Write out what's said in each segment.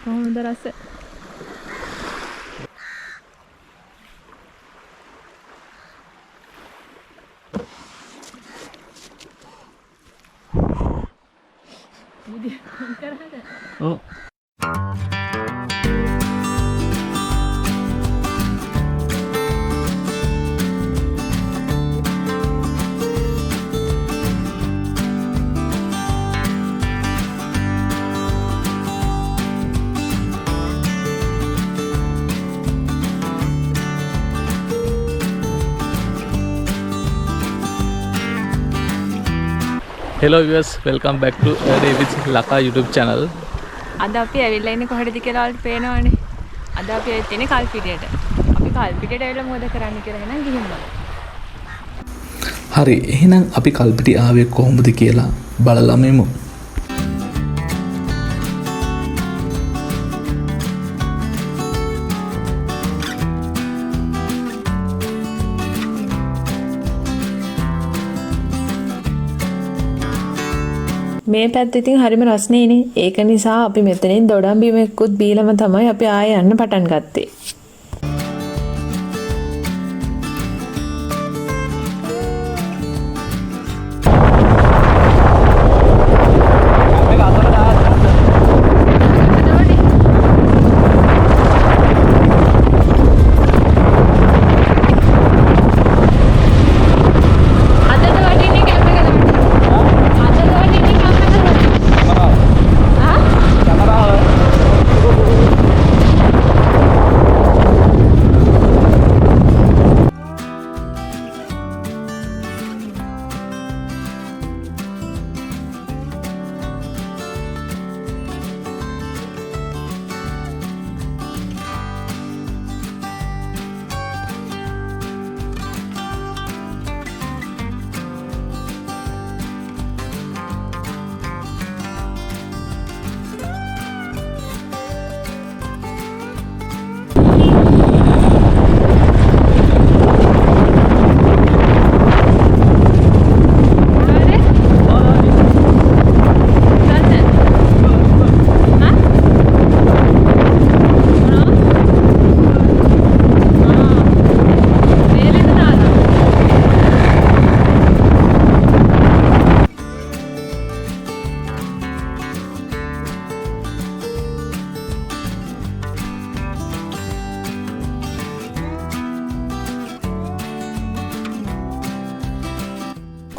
හොඳ රස. ඔව්. Hello viewers, welcome back to David's Laka YouTube channel. අද අපි ඇවිල්ලා ඉන්නේ කොහෙටද කියලා වලට පේනවනේ. අද අපි ඇවිත් ඉන්නේ කල්පිටියට. අපි කල්පිටියට ඇවිල්ලා මොකද කරන්න කියලා එහෙනම් ගිහින් බලමු. හරි, එහෙනම් අපි කල්පිටි ආවේ කොහොමද කියලා බලලා මෙමු. මේ පැත්ත ඉතින් හරිම රස්නේනේ. ඒක නිසා අපි මෙතනින් දොඩම් බීමකුත් බීලම තමයි අපි ආයෙ යන්න පටන් ගත්තේ.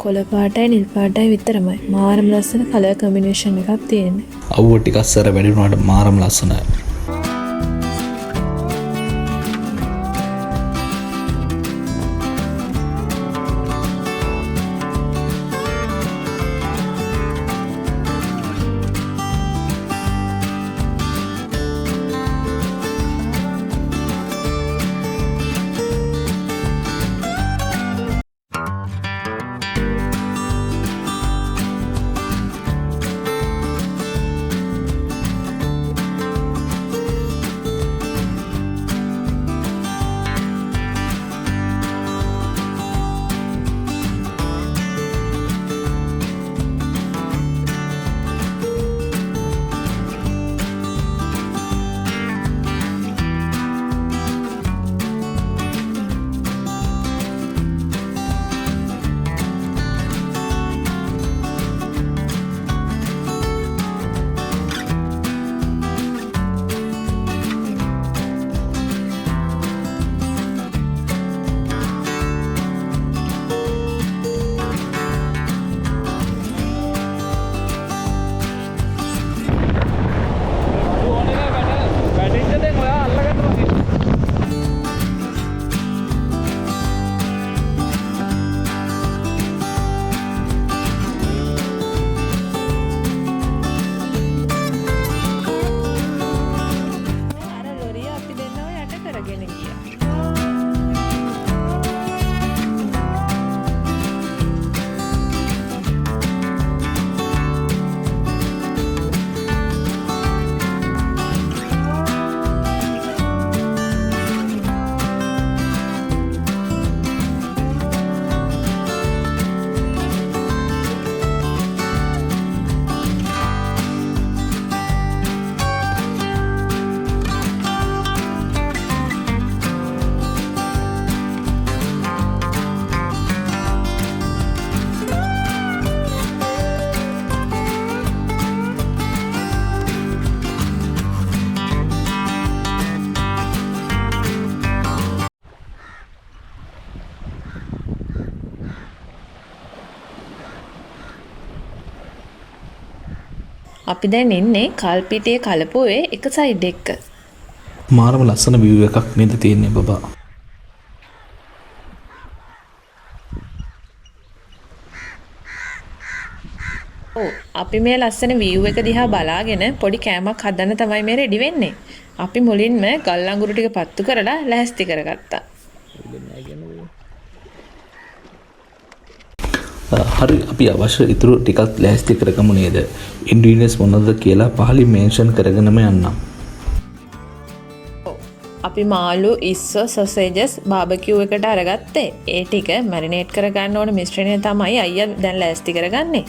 කොළ පාටයි නිල් පාටයි විතරමයි. මාරම ලස්සන කලර් කම්බිනේෂන් එකක් තියෙන්නේ. අවුව ටිකක් සැර වැඩි වුණාට මාරම ලස්සනයි. අපි දැන් ඉන්නේ කල්පිටියේ කලපුවේ එක සයිඩ් එක. මාරම ලස්සන view එකක් නේද තියෙන්නේ බබා. ඔව් අපි මේ ලස්සන view එක දිහා බලාගෙන පොඩි කෑමක් හදන්න තමයි මේ රෙඩි වෙන්නේ. අපි මුලින්ම ගල් අඟුරු ටික පත්තු කරලා ලෑස්ති කරගත්තා. හරි අපි අවශ්‍ය ඉතුරු ටිකක් ලෑස්ති කරගමු නේද? ඉන්ග්‍රීඩියන්ට්ස් මොනවද කියලා පහලින් මෙන්ෂන් කරගෙනම යන්නම්. අපි මාළු, ඉස්සෝ, සොසේජස් බාබකියු එකට අරගත්තේ. ඒ ටික මැරිනේට් කරගන්න ඕන මිශ්‍රණය තමයි අයියා දැන් ලෑස්ති කරගන්නේ.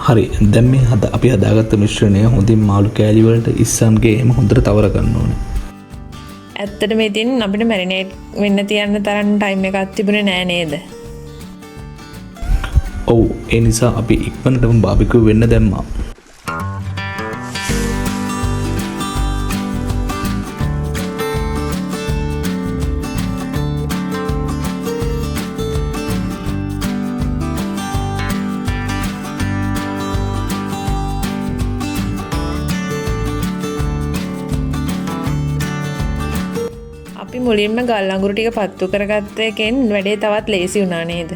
හරි දැන් මේ අපි හදාගත්ත මිශ්‍රණය හොඳින් මාළු කෑලි වලට ඉස්සන්ගේ එම හොඳට තවර ගන්න ඕනේ. ඇත්තටම ඉතින් අපිට මැරිනේට් වෙන්න තියන්න තරම් ටයිම් එකක් තිබුණේ නෑ නේද? ඔව් ඒ නිසා අපි ඉක්මනටම බාබිකියු වෙන්න දැම්මා. අපි මුලින්ම ගල් අඟුරු ටික පත්තු කරගත්ත එකෙන් වැඩේ තවත් ලේසි වුණා නේද?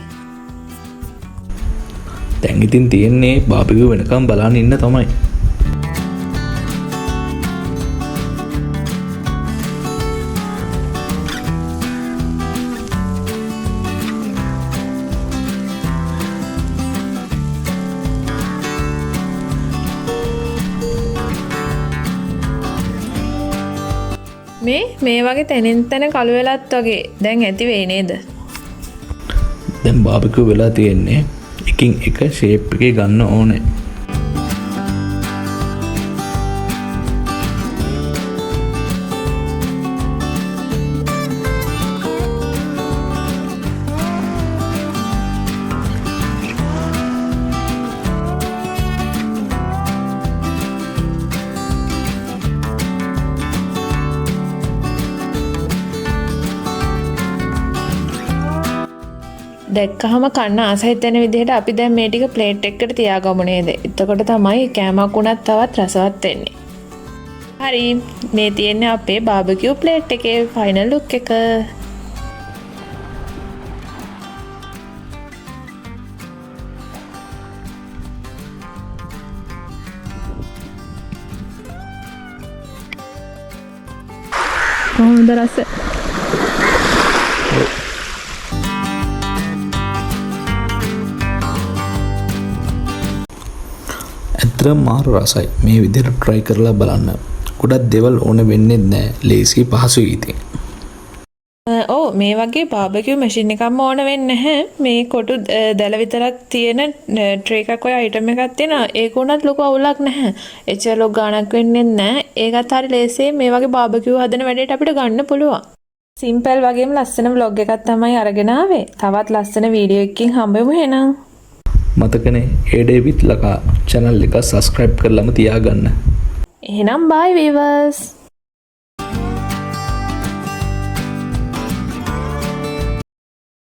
දැන් ඉතින් තියෙන්නේ බාබිකියු වෙනකම් බලන්න ඉන්න තමයි. මේ වගේ තැනින් තැන කළු වෙලත් වගේ දැන් ඇති වෙයි නේද? දැන් බාබිකියු වෙලා තියෙන්නේ එකින් එක ෂේප් එකේ ගන්න ඕනේ. දැක්කහම කන්න ආස හිතෙන විදිහට අපි දැන් මේ ටික ප්ලේට් එකකට තියාගමු නේද? එතකොට තමයි කෑමක් උනත් තවත් රසවත් වෙන්නේ. හරි මේ තියෙන්නේ අපේ බාබකියු ප්ලේට් එකේ ෆයිනල් ලුක් එක. කොහොමද රස? මාර රසයි. මේ විදිහට try කරලා බලන්න. ගොඩක් දේවල් ඕන වෙන්නේ නැහැ. ලේසි පහසුයි ඉතින්. ඔව් මේ වගේ බාබකියු මැෂින් එකක්ම ඕන වෙන්නේ නැහැ. මේ කොටු දැල විතරක් තියෙන ට්‍රේ එකක් ඔය අයිටම් එකක් තියෙනවා. ඒක උනත් ලොකු අවුලක් නැහැ. එච්චර ලොකු ගාණක් වෙන්නේ නැහැ. ඒකත් හරි ලේසියි මේ වගේ බාබකියු හදන වැඩේට අපිට ගන්න පුළුවන්. සිම්පල් වගේම ලස්සන vlog එකක් තමයි අරගෙන ආවේ. තවත් ලස්සන වීඩියෝ එකකින් හම්බෙමු එහෙනම්. මතකනේ ඒඩේවිත් ලකා channel එක subscribe කරලම තියාගන්න. එහෙනම් bye viewers.